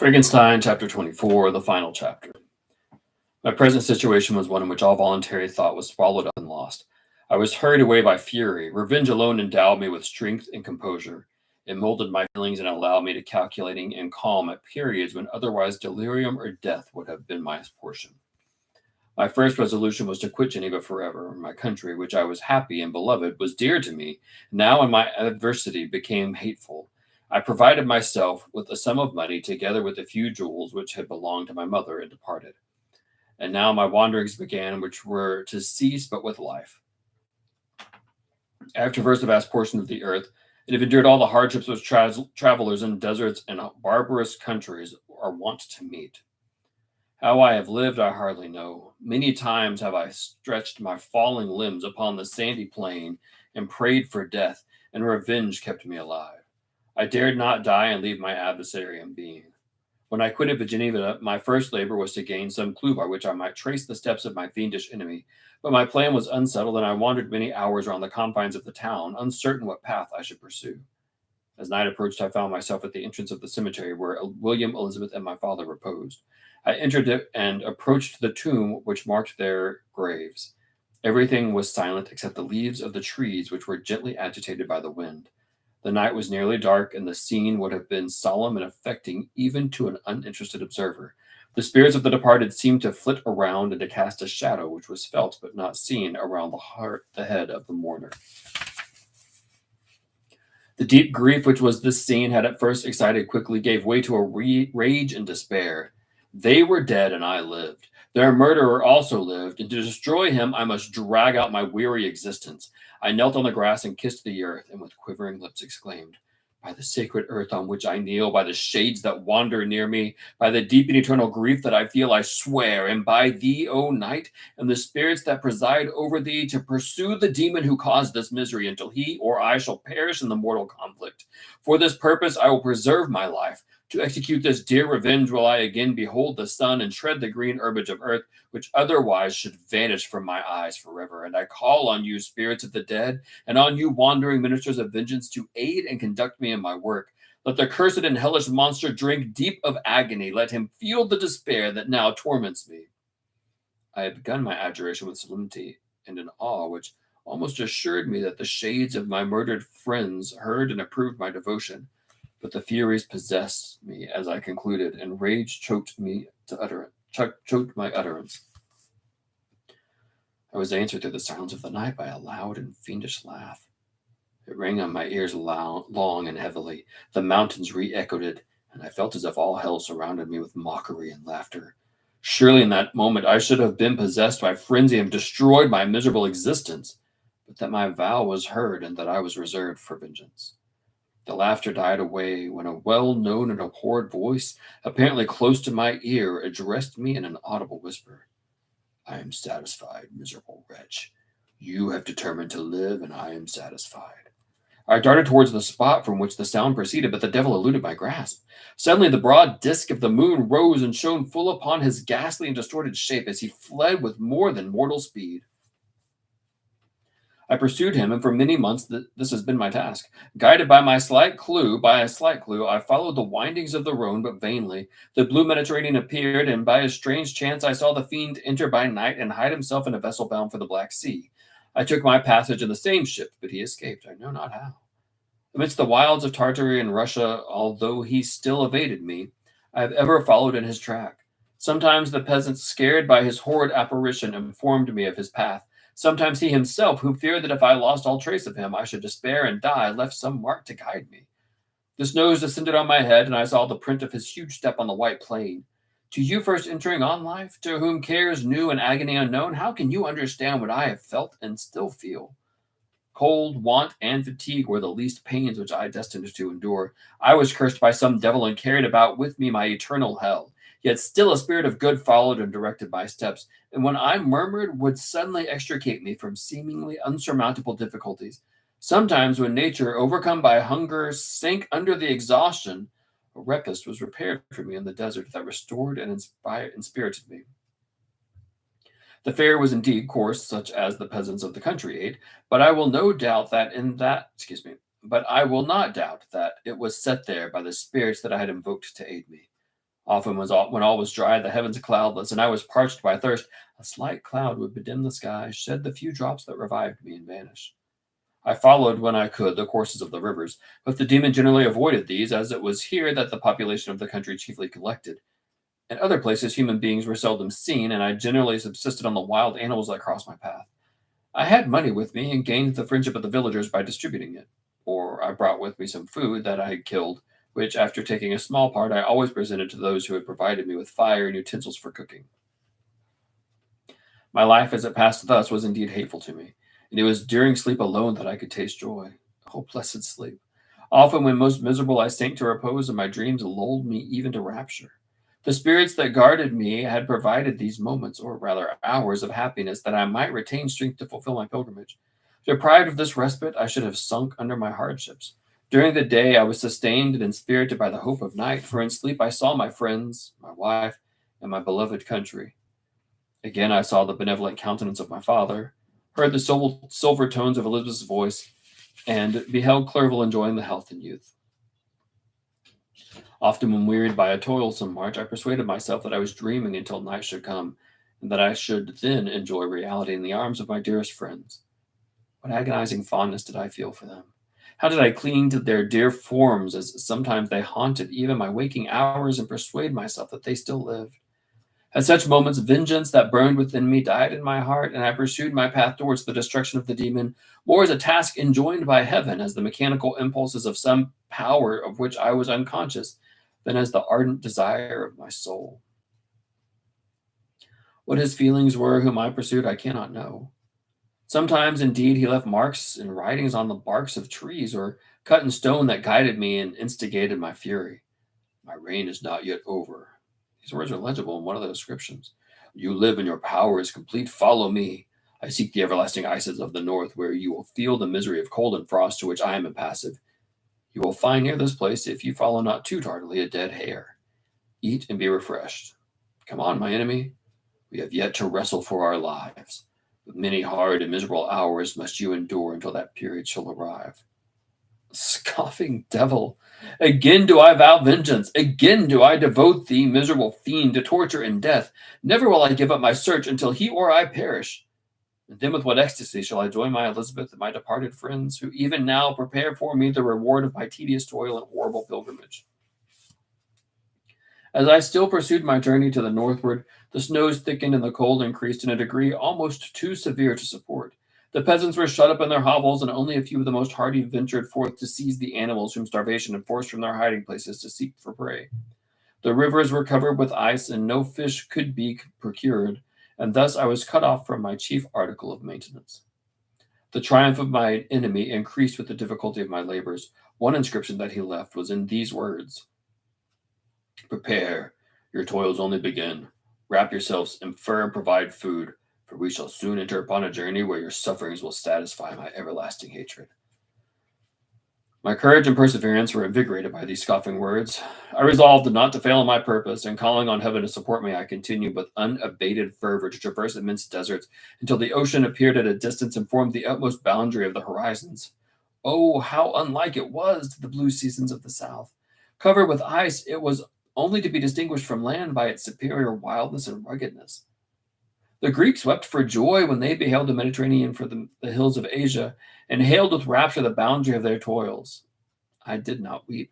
Frankenstein, Chapter 24, the final chapter. My present situation was one in which all voluntary thought was swallowed up and lost. I was hurried away by fury. Revenge alone endowed me with strength and composure. It molded my feelings and allowed me to calculating and calm at periods when otherwise delirium or death would have been my portion. My first resolution was to quit Geneva forever. My country, which I was happy and beloved, was dear to me. Now, in my adversity, became hateful. I provided myself with a sum of money, together with a few jewels which had belonged to my mother, and departed. And now my wanderings began, which were to cease but with life. I have traversed a vast portion of the earth, and have endured all the hardships which travelers in deserts and barbarous countries are wont to meet. How I have lived, I hardly know. Many times have I stretched my falling limbs upon the sandy plain and prayed for death, and revenge kept me alive. I dared not die and leave my adversary in being. When I quitted Geneva, my first labor was to gain some clue by which I might trace the steps of my fiendish enemy. But my plan was unsettled, and I wandered many hours around the confines of the town, uncertain what path I should pursue. As night approached, I found myself at the entrance of the cemetery where William, Elizabeth, and my father reposed. I entered it and approached the tomb which marked their graves. Everything was silent except the leaves of the trees, which were gently agitated by the wind. The night was nearly dark, and the scene would have been solemn and affecting even to an uninterested observer. The spirits of the departed seemed to flit around and to cast a shadow, which was felt but not seen, around the head of the mourner. The deep grief which was this scene had at first excited quickly gave way to a rage and despair. They were dead, and I lived. Their murderer also lived, and to destroy him I must drag out my weary existence. I knelt on the grass and kissed the earth, and with quivering lips exclaimed, "By the sacred earth on which I kneel, by the shades that wander near me, by the deep and eternal grief that I feel, I swear, and by thee, O night, and the spirits that preside over thee, to pursue the demon who caused this misery until he or I shall perish in the mortal conflict. For this purpose I will preserve my life. To execute this dear revenge will I again behold the sun and tread the green herbage of earth, which otherwise should vanish from my eyes forever. And I call on you, spirits of the dead, and on you, wandering ministers of vengeance, to aid and conduct me in my work. Let the cursed and hellish monster drink deep of agony. Let him feel the despair that now torments me." I had begun my adjuration with solemnity and an awe which almost assured me that the shades of my murdered friends heard and approved my devotion. But the furies possessed me as I concluded, and rage choked my utterance. I was answered through the silence of the night by a loud and fiendish laugh. It rang on my ears long and heavily. The mountains re-echoed it, and I felt as if all hell surrounded me with mockery and laughter. Surely in that moment I should have been possessed by frenzy and destroyed my miserable existence, but that my vow was heard and that I was reserved for vengeance. The laughter died away when a well-known and abhorred voice, apparently close to my ear, addressed me in an audible whisper. "I am satisfied, miserable wretch. You have determined to live, and I am satisfied." I darted towards the spot from which the sound proceeded, but the devil eluded my grasp. Suddenly the broad disk of the moon rose and shone full upon his ghastly and distorted shape as he fled with more than mortal speed. I pursued him, and for many months this has been my task. Guided by a slight clue, I followed the windings of the Rhone, but vainly. The blue Mediterranean appeared, and by a strange chance I saw the fiend enter by night and hide himself in a vessel bound for the Black Sea. I took my passage in the same ship, but he escaped, I know not how. Amidst the wilds of Tartary and Russia, although he still evaded me, I have ever followed in his track. Sometimes the peasants, scared by his horrid apparition, informed me of his path. Sometimes he himself, who feared that if I lost all trace of him, I should despair and die, left some mark to guide me. This nose descended on my head, and I saw the print of his huge step on the white plain. To you first entering on life, to whom cares new and agony unknown, how can you understand what I have felt and still feel? Cold, want, and fatigue were the least pains which I destined to endure. I was cursed by some devil and carried about with me my eternal hell. Yet still a spirit of good followed and directed my steps, and when I murmured, would suddenly extricate me from seemingly unsurmountable difficulties. Sometimes, when nature, overcome by hunger, sank under the exhaustion, a repast was prepared for me in the desert that restored and inspirited me. The fare was indeed coarse, such as the peasants of the country ate, but I will no doubt that in that, excuse me, but I will not doubt that it was set there by the spirits that I had invoked to aid me. Often when all was dry, the heavens cloudless, and I was parched by thirst, a slight cloud would bedim the sky, shed the few drops that revived me, and vanish. I followed when I could the courses of the rivers, but the demon generally avoided these, as it was here that the population of the country chiefly collected. In other places, human beings were seldom seen, and I generally subsisted on the wild animals that crossed my path. I had money with me and gained the friendship of the villagers by distributing it. Or I brought with me some food that I had killed, which, after taking a small part, I always presented to those who had provided me with fire and utensils for cooking. My life as it passed thus was indeed hateful to me, and it was during sleep alone that I could taste joy. Oh, blessed sleep! Often, when most miserable, I sank to repose, and my dreams lulled me even to rapture. The spirits that guarded me had provided these moments, or rather hours, of happiness that I might retain strength to fulfill my pilgrimage. Deprived of this respite, I should have sunk under my hardships. During the day, I was sustained and inspirited by the hope of night, for in sleep I saw my friends, my wife, and my beloved country. Again, I saw the benevolent countenance of my father, heard the silver tones of Elizabeth's voice, and beheld Clerval enjoying the health and youth. Often, when wearied by a toilsome march, I persuaded myself that I was dreaming until night should come, and that I should then enjoy reality in the arms of my dearest friends. What agonizing fondness did I feel for them! How did I cling to their dear forms, as sometimes they haunted even my waking hours, and persuade myself that they still lived. At such moments, vengeance that burned within me died in my heart, and I pursued my path towards the destruction of the demon, more as a task enjoined by heaven, as the mechanical impulses of some power of which I was unconscious, than as the ardent desire of my soul. What his feelings were whom I pursued, I cannot know. Sometimes, indeed, he left marks and writings on the barks of trees, or cut in stone that guided me and instigated my fury. My reign is not yet over. These words are legible in one of the inscriptions. You live and your power is complete. Follow me. I seek the everlasting ices of the north, where you will feel the misery of cold and frost to which I am impassive. You will find near this place, if you follow not too tardily, a dead hare. Eat and be refreshed. Come on, my enemy. We have yet to wrestle for our lives. But many hard and miserable hours must you endure until that period shall arrive. Scoffing devil, again do I vow vengeance. Again do I devote thee, miserable fiend, to torture and death. Never will I give up my search until he or I perish. And then with what ecstasy shall I join my Elizabeth and my departed friends, who even now prepare for me the reward of my tedious toil and horrible pilgrimage. As I still pursued my journey to the northward, the snows thickened and the cold increased in a degree almost too severe to support. The peasants were shut up in their hovels, and only a few of the most hardy ventured forth to seize the animals whom starvation had forced from their hiding places to seek for prey. The rivers were covered with ice, and no fish could be procured, and thus I was cut off from my chief article of maintenance. The triumph of my enemy increased with the difficulty of my labors. One inscription that he left was in these words: Prepare, your toils only begin. Wrap yourselves in fur and provide food, for we shall soon enter upon a journey where your sufferings will satisfy my everlasting hatred. My courage and perseverance were invigorated by these scoffing words. I resolved not to fail in my purpose, and calling on heaven to support me, I continued with unabated fervor to traverse immense deserts until the ocean appeared at a distance and formed the utmost boundary of the horizons. Oh, how unlike it was to the blue seasons of the south! Covered with ice, it was only to be distinguished from land by its superior wildness and ruggedness. The Greeks wept for joy when they beheld the Mediterranean from the hills of Asia, and hailed with rapture the boundary of their toils. I did not weep,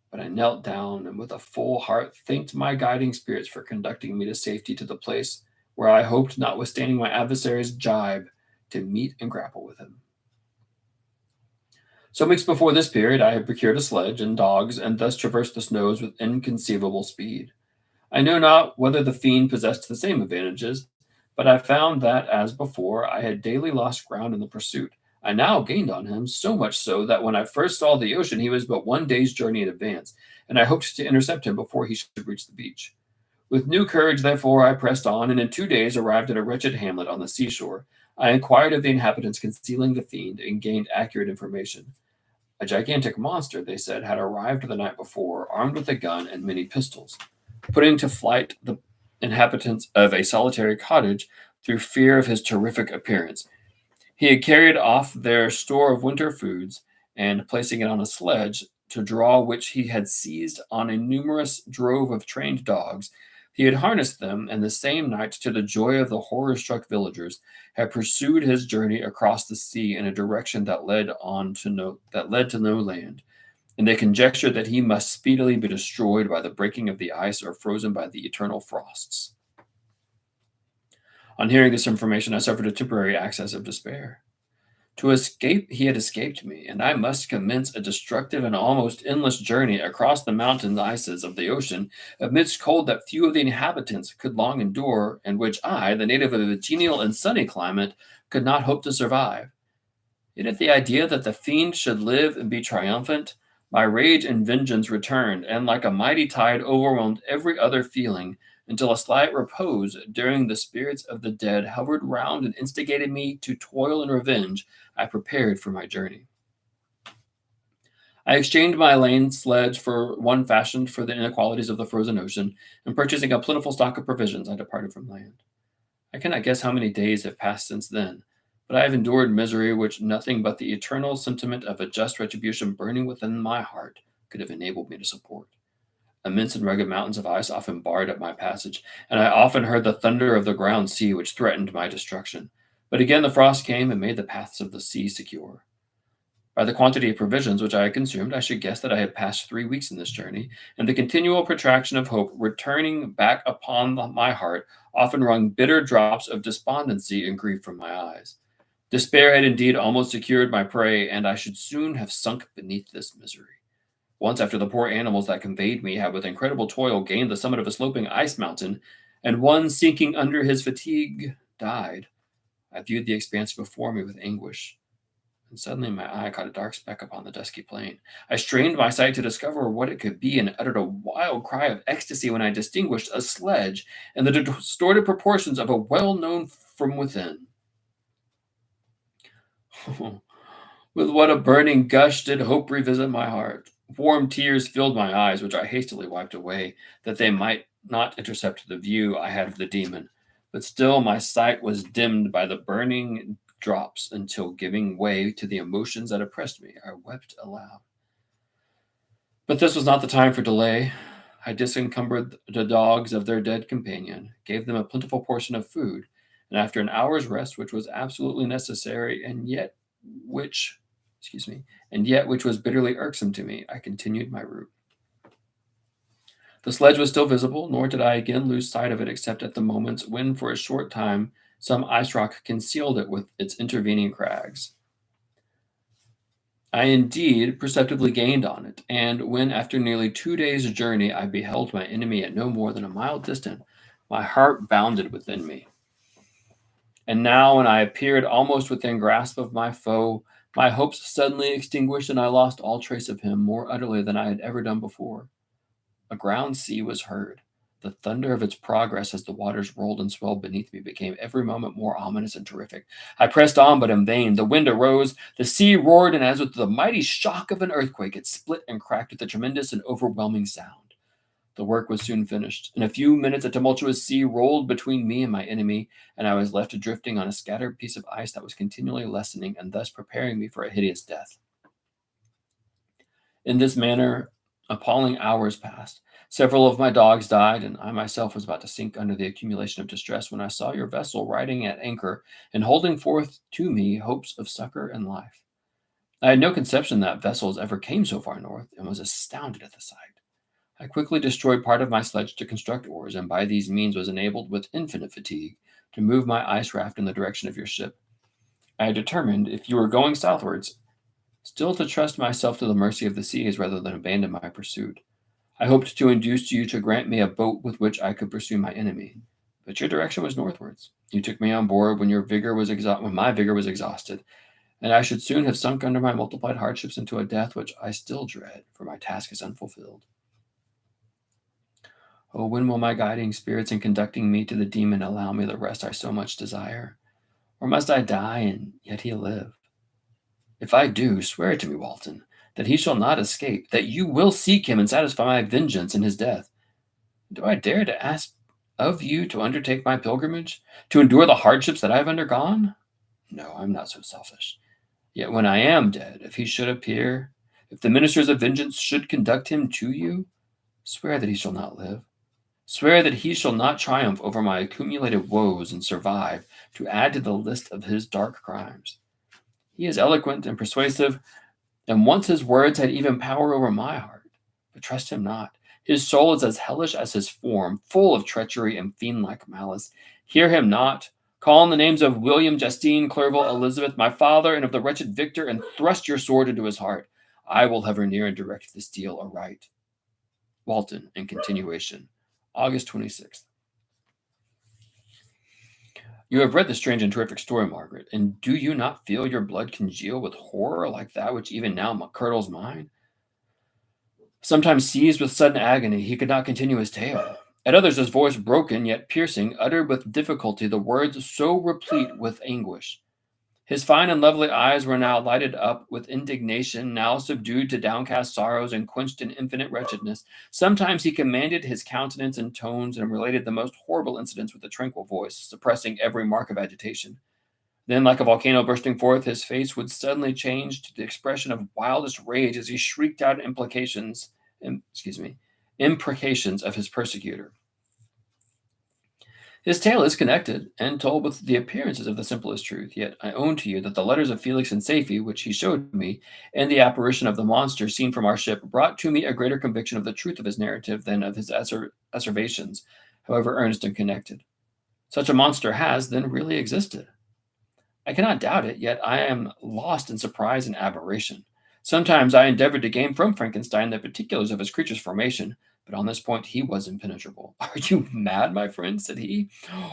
but I knelt down and with a full heart thanked my guiding spirits for conducting me to safety to the place where I hoped, notwithstanding my adversary's jibe, to meet and grapple with him. Some weeks before this period, I had procured a sledge and dogs, and thus traversed the snows with inconceivable speed. I know not whether the fiend possessed the same advantages, but I found that, as before, I had daily lost ground in the pursuit. I now gained on him, so much so that when I first saw the ocean, he was but one day's journey in advance, and I hoped to intercept him before he should reach the beach. With new courage, therefore, I pressed on, and in 2 days arrived at a wretched hamlet on the seashore. I inquired of the inhabitants concealing the fiend, and gained accurate information. A gigantic monster, they said, had arrived the night before, armed with a gun and many pistols, putting to flight the inhabitants of a solitary cottage through fear of his terrific appearance. He had carried off their store of winter foods, and placing it on a sledge, to draw which he had seized on a numerous drove of trained dogs. He had harnessed them, and the same night, to the joy of the horror-struck villagers, had pursued his journey across the sea in a direction that led to no land, and they conjectured that he must speedily be destroyed by the breaking of the ice or frozen by the eternal frosts. On hearing this information, I suffered a temporary access of despair. To escape, he had escaped me, and I must commence a destructive and almost endless journey across the mountain ices of the ocean, amidst cold that few of the inhabitants could long endure, and which I, the native of a genial and sunny climate, could not hope to survive. Yet at the idea that the fiend should live and be triumphant, my rage and vengeance returned, and like a mighty tide overwhelmed every other feeling, until a slight repose during the spirits of the dead hovered round and instigated me to toil and revenge. I prepared for my journey. I exchanged my lame sledge for one fashioned for the inequalities of the frozen ocean, and purchasing a plentiful stock of provisions, I departed from land. I cannot guess how many days have passed since then, but I have endured misery which nothing but the eternal sentiment of a just retribution burning within my heart could have enabled me to support. Immense and rugged mountains of ice often barred up my passage, and I often heard the thunder of the ground sea which threatened my destruction. But again the frost came and made the paths of the sea secure. By the quantity of provisions which I had consumed, I should guess that I had passed 3 weeks in this journey, and the continual protraction of hope returning back upon my heart often wrung bitter drops of despondency and grief from my eyes. Despair had indeed almost secured my prey, and I should soon have sunk beneath this misery. Once, after the poor animals that conveyed me had with incredible toil gained the summit of a sloping ice mountain, and one sinking under his fatigue died, I viewed the expanse before me with anguish, and suddenly my eye caught a dark speck upon the dusky plain. I strained my sight to discover what it could be, and uttered a wild cry of ecstasy when I distinguished a sledge and the distorted proportions of a well-known from within. With what a burning gush did hope revisit my heart! Warm tears filled my eyes, which I hastily wiped away, that they might not intercept the view I had of the demon. But still my sight was dimmed by the burning drops, until, giving way to the emotions that oppressed me, I wept aloud. But this was not the time for delay. I disencumbered the dogs of their dead companion, gave them a plentiful portion of food, and after an hour's rest, which was absolutely necessary, and yet which was bitterly irksome to me, I continued my route. The sledge was still visible, nor did I again lose sight of it except at the moments when, for a short time, some ice rock concealed it with its intervening crags. I indeed perceptibly gained on it, and when, after nearly 2 days' journey, I beheld my enemy at no more than a mile distant, my heart bounded within me. And now, when I appeared almost within grasp of my foe, my hopes suddenly extinguished, and I lost all trace of him more utterly than I had ever done before. A ground sea was heard. The thunder of its progress as the waters rolled and swelled beneath me became every moment more ominous and terrific. I pressed on, but in vain. The wind arose, the sea roared, and as with the mighty shock of an earthquake, it split and cracked with a tremendous and overwhelming sound. The work was soon finished. In a few minutes, a tumultuous sea rolled between me and my enemy, and I was left drifting on a scattered piece of ice that was continually lessening and thus preparing me for a hideous death. In this manner, appalling hours passed. Several of my dogs died, and I myself was about to sink under the accumulation of distress when I saw your vessel riding at anchor and holding forth to me hopes of succor and life. I had no conception that vessels ever came so far north, and was astounded at the sight. I quickly destroyed part of my sledge to construct oars, and by these means was enabled, with infinite fatigue, to move my ice raft in the direction of your ship. I had determined, if you were going southwards, still to trust myself to the mercy of the seas rather than abandon my pursuit. I hoped to induce you to grant me a boat with which I could pursue my enemy, but your direction was northwards. You took me on board when my vigor was exhausted, and I should soon have sunk under my multiplied hardships into a death which I still dread, for my task is unfulfilled. Oh, when will my guiding spirits in conducting me to the demon allow me the rest I so much desire? Or must I die and yet he live? If I do, swear it to me, Walton, that he shall not escape, that you will seek him and satisfy my vengeance in his death. Do I dare to ask of you to undertake my pilgrimage, to endure the hardships that I have undergone? No, I'm not so selfish. Yet when I am dead, if he should appear, If the ministers of vengeance should conduct him to you, swear that he shall not live. Swear that he shall not triumph over my accumulated woes and survive to add to the list of his dark crimes. He is eloquent and persuasive, and once his words had even power over my heart. But trust him not. His soul is as hellish as his form, full of treachery and fiend-like malice. Hear him not. Call on the names of William, Justine, Clerval, Elizabeth, my father, and of the wretched Victor, and thrust your sword into his heart. I will hover near and direct the steel aright. Walton, in continuation, August 26th. You have read the strange and terrific story, Margaret, and do you not feel your blood congeal with horror like that which even now curdles mine? Sometimes seized with sudden agony, he could not continue his tale. At others, his voice broken yet piercing, uttered with difficulty the words so replete with anguish. His fine and lovely eyes were now lighted up with indignation, now subdued to downcast sorrows and quenched in infinite wretchedness. Sometimes he commanded his countenance and tones and related the most horrible incidents with a tranquil voice, suppressing every mark of agitation. Then, like a volcano bursting forth, his face would suddenly change to the expression of wildest rage as he shrieked out imprecations of his persecutor. His tale is connected and told with the appearances of the simplest truth, yet I own to you that the letters of Felix and Safie, which he showed me, and the apparition of the monster seen from our ship, brought to me a greater conviction of the truth of his narrative than of his asseverations, however earnest and connected. Such a monster has, then, really existed. I cannot doubt it, yet I am lost in surprise and admiration. Sometimes I endeavored to gain from Frankenstein the particulars of his creature's formation, but on this point he was impenetrable. Are you mad, my friend? Said he.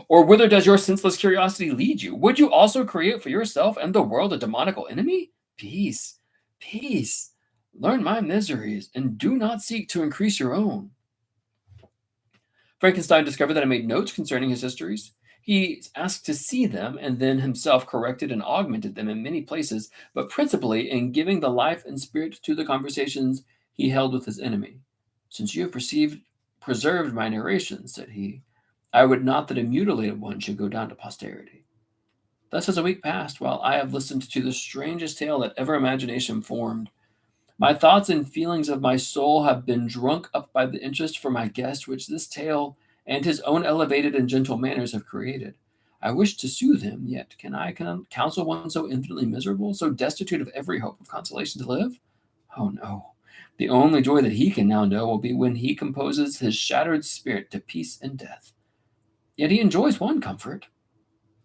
Or whither does your senseless curiosity lead you? Would you also create for yourself and the world a demoniacal enemy? Peace, peace. Learn my miseries, and do not seek to increase your own. Frankenstein discovered that I made notes concerning his histories. He asked to see them, and then himself corrected and augmented them in many places, but principally in giving the life and spirit to the conversations he held with his enemy. Since you have preserved my narration, said he, I would not that a mutilated one should go down to posterity. Thus has a week passed, while I have listened to the strangest tale that ever imagination formed. My thoughts and feelings of my soul have been drunk up by the interest for my guest which this tale and his own elevated and gentle manners have created. I wish to soothe him, yet can I counsel one so infinitely miserable, so destitute of every hope of consolation to live? Oh no. The only joy that he can now know will be when he composes his shattered spirit to peace and death. Yet he enjoys one comfort,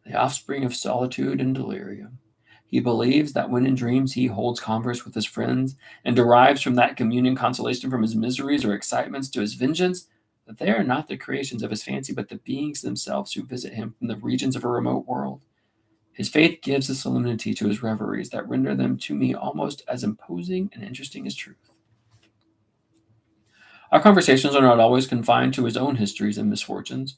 the offspring of solitude and delirium. He believes that when in dreams he holds converse with his friends and derives from that communion consolation from his miseries or excitements to his vengeance, that they are not the creations of his fancy, but the beings themselves who visit him from the regions of a remote world. His faith gives a solemnity to his reveries that render them to me almost as imposing and interesting as truth. Our conversations are not always confined to his own histories and misfortunes.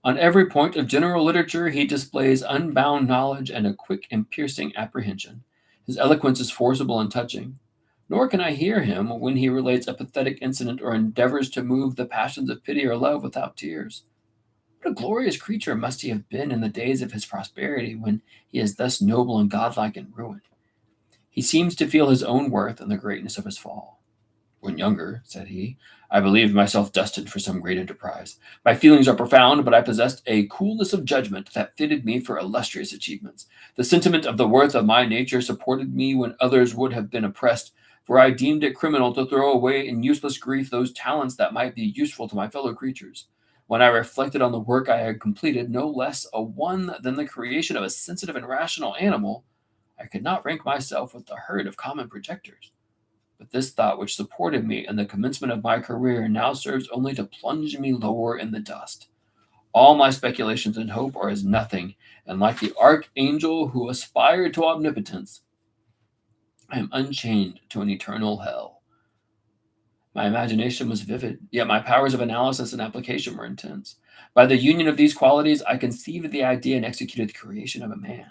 On every point of general literature, he displays unbound knowledge and a quick and piercing apprehension. His eloquence is forcible and touching. Nor can I hear him when he relates a pathetic incident or endeavors to move the passions of pity or love without tears. What a glorious creature must he have been in the days of his prosperity when he is thus noble and godlike in ruin. He seems to feel his own worth and the greatness of his fall. When younger, said he, I believed myself destined for some great enterprise. My feelings are profound, but I possessed a coolness of judgment that fitted me for illustrious achievements. The sentiment of the worth of my nature supported me when others would have been oppressed, for I deemed it criminal to throw away in useless grief those talents that might be useful to my fellow creatures. When I reflected on the work I had completed, no less a one than the creation of a sensitive and rational animal, I could not rank myself with the herd of common projectors. But this thought which supported me in the commencement of my career now serves only to plunge me lower in the dust. All my speculations and hope are as nothing, and like the archangel who aspired to omnipotence, I am unchained to an eternal hell. My imagination was vivid, yet my powers of analysis and application were intense. By the union of these qualities, I conceived the idea and executed the creation of a man.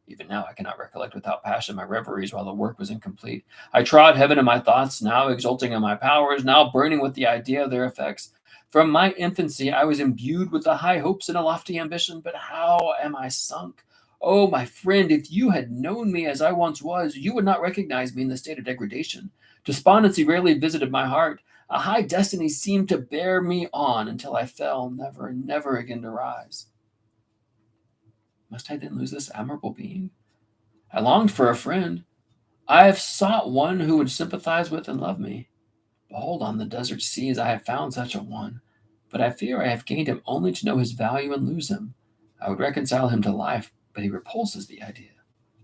Even now I cannot recollect without passion my reveries while the work was incomplete. I trod heaven in my thoughts, now exulting in my powers, now burning with the idea of their effects. From my infancy I was imbued with the high hopes and a lofty ambition, but how am I sunk? Oh, my friend, if you had known me as I once was, you would not recognize me in the state of degradation. Despondency rarely visited my heart. A high destiny seemed to bear me on until I fell, never, never again to rise. Must I then lose this admirable being? I longed for a friend. I have sought one who would sympathize with and love me. Behold, on the desert seas I have found such a one, but I fear I have gained him only to know his value and lose him. I would reconcile him to life, but he repulses the idea.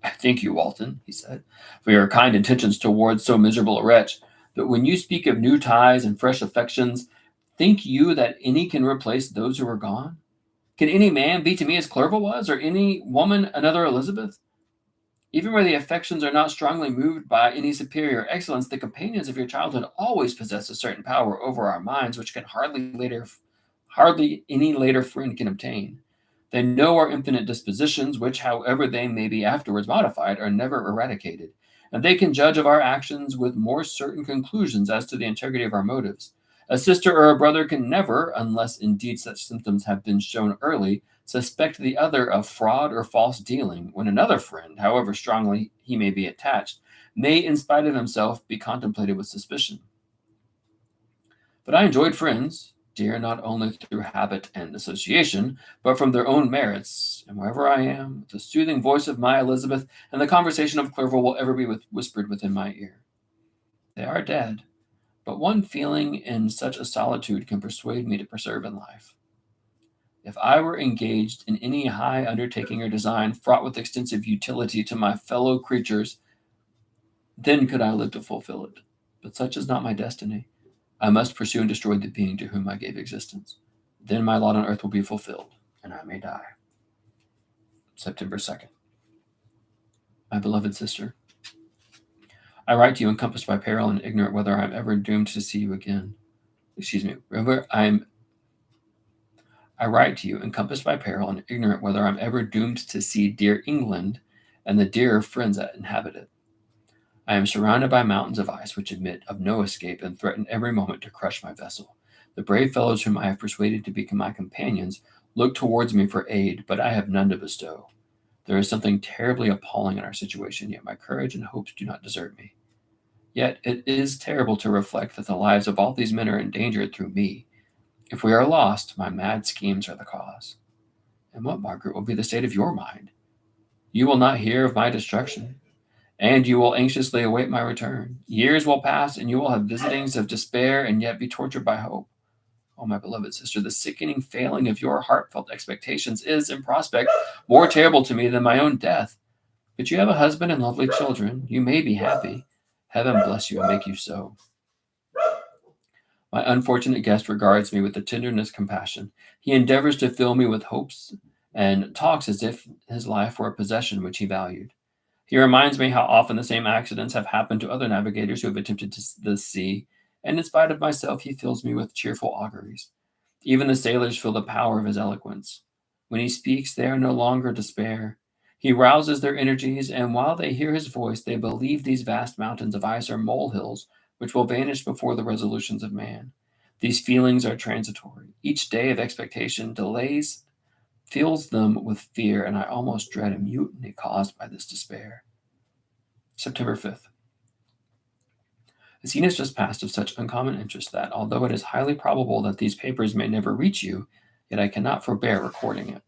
I thank you, Walton, he said, for your kind intentions towards so miserable a wretch. But when you speak of new ties and fresh affections, think you that any can replace those who are gone? Can any man be to me as Clerval was, or any woman another Elizabeth? Even where the affections are not strongly moved by any superior excellence, the companions of your childhood always possess a certain power over our minds which can hardly any later friend can obtain. They know our infinite dispositions, which, however they may be afterwards modified, are never eradicated, and they can judge of our actions with more certain conclusions as to the integrity of our motives. A sister or a brother can never, unless indeed such symptoms have been shown early, suspect the other of fraud or false dealing, when another friend, however strongly he may be attached, may, in spite of himself, be contemplated with suspicion. But I enjoyed friends, dear not only through habit and association, but from their own merits, and wherever I am, the soothing voice of my Elizabeth and the conversation of Clerval will ever be whispered within my ear. They are dead, but one feeling in such a solitude can persuade me to persevere in life. If I were engaged in any high undertaking or design fraught with extensive utility to my fellow creatures, then could I live to fulfill it. But such is not my destiny. I must pursue and destroy the being to whom I gave existence. Then my lot on earth will be fulfilled, and I may die. September 2nd. My beloved sister, I write to you encompassed by peril and ignorant whether I am ever doomed to see you again. I write to you, encompassed by peril and ignorant whether I'm ever doomed to see dear England and the dearer friends that inhabit it. I am surrounded by mountains of ice which admit of no escape and threaten every moment to crush my vessel. The brave fellows whom I have persuaded to become my companions look towards me for aid, but I have none to bestow. There is something terribly appalling in our situation, yet my courage and hopes do not desert me. Yet it is terrible to reflect that the lives of all these men are endangered through me. If we are lost, my mad schemes are the cause. And what, Margaret, will be the state of your mind? You will not hear of my destruction, and you will anxiously await my return. Years will pass, and you will have visitings of despair and yet be tortured by hope. Oh, my beloved sister, the sickening failing of your heartfelt expectations is, in prospect, more terrible to me than my own death. But you have a husband and lovely children. You may be happy. Heaven bless you and make you so. My unfortunate guest regards me with the tenderness compassion. He endeavors to fill me with hopes and talks as if his life were a possession which he valued. He reminds me how often the same accidents have happened to other navigators who have attempted the sea, and in spite of myself, he fills me with cheerful auguries. Even the sailors feel the power of his eloquence. When he speaks, they are no longer despair. He rouses their energies, and while they hear his voice, they believe these vast mountains of ice are molehills which will vanish before the resolutions of man. These feelings are transitory. Each day of expectation delays fills them with fear, and I almost dread a mutiny caused by this despair. September 5th. A scene has just passed of such uncommon interest that, although it is highly probable that these papers may never reach you, yet I cannot forbear recording it.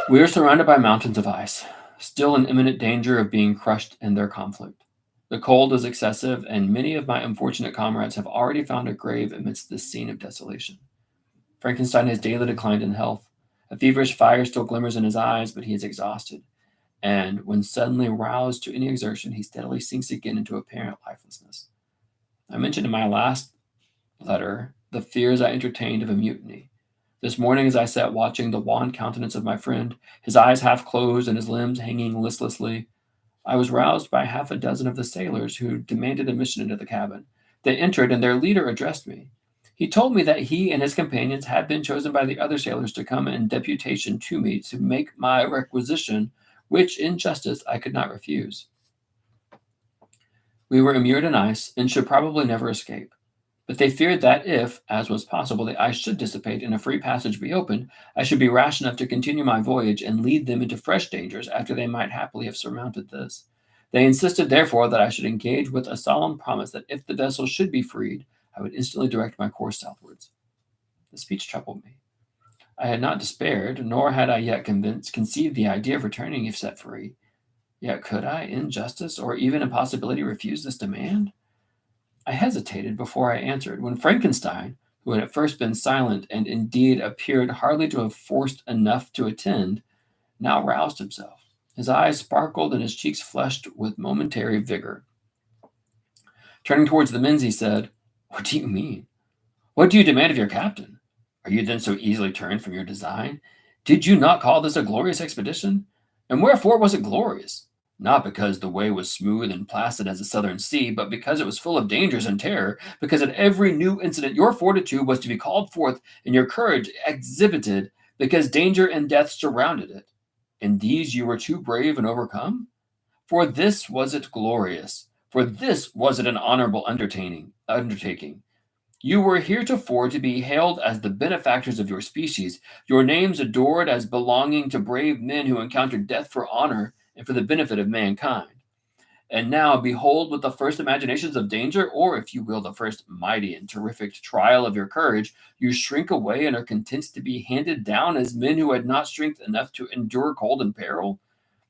We are surrounded by mountains of ice, still in imminent danger of being crushed in their conflict. The cold is excessive, and many of my unfortunate comrades have already found a grave amidst this scene of desolation. Frankenstein has daily declined in health. A feverish fire still glimmers in his eyes, but he is exhausted, and when suddenly roused to any exertion, he steadily sinks again into apparent lifelessness. I mentioned in my last letter the fears I entertained of a mutiny. This morning, as I sat watching the wan countenance of my friend, his eyes half closed and his limbs hanging listlessly, I was roused by half a dozen of the sailors who demanded admission into the cabin. They entered, and their leader addressed me. He told me that he and his companions had been chosen by the other sailors to come in deputation to me to make my requisition, which, in justice, I could not refuse. We were immured in ice and should probably never escape. But they feared that if, as was possible, the ice should dissipate and a free passage be opened, I should be rash enough to continue my voyage and lead them into fresh dangers after they might happily have surmounted this. They insisted, therefore, that I should engage with a solemn promise that if the vessel should be freed, I would instantly direct my course southwards. The speech troubled me. I had not despaired, nor had I yet conceived the idea of returning if set free. Yet could I, in justice or even impossibility, refuse this demand? I hesitated before I answered, when Frankenstein, who had at first been silent and indeed appeared hardly to have forced enough to attend, now roused himself. His eyes sparkled and his cheeks flushed with momentary vigor. Turning towards the men, he said, "What do you mean? What do you demand of your captain? Are you then so easily turned from your design? Did you not call this a glorious expedition? And wherefore was it glorious? Not because the way was smooth and placid as the southern sea, but because it was full of dangers and terror, because at every new incident your fortitude was to be called forth and your courage exhibited, because danger and death surrounded it. In these you were too brave and overcome? For this was it glorious, for this was it an honorable undertaking. You were heretofore to be hailed as the benefactors of your species, your names adored as belonging to brave men who encountered death for honor and for the benefit of mankind. And now, behold, with the first imaginations of danger, or if you will, the first mighty and terrific trial of your courage, you shrink away and are content to be handed down as men who had not strength enough to endure cold and peril.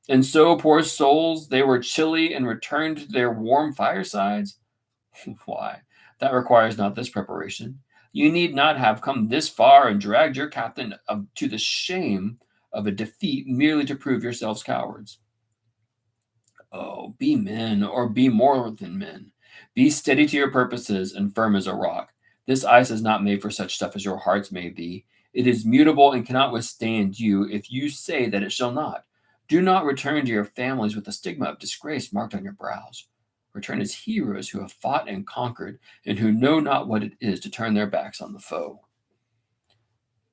And so, poor souls, they were chilly and returned to their warm firesides. Why, that requires not this preparation. You need not have come this far and dragged your captain to the shame of a defeat merely to prove yourselves cowards. Oh, be men, or be more than men. Be steady to your purposes and firm as a rock. This ice is not made for such stuff as your hearts may be. It is mutable and cannot withstand you if you say that it shall not. Do not return to your families with the stigma of disgrace marked on your brows. Return as heroes who have fought and conquered, and who know not what it is to turn their backs on the foe.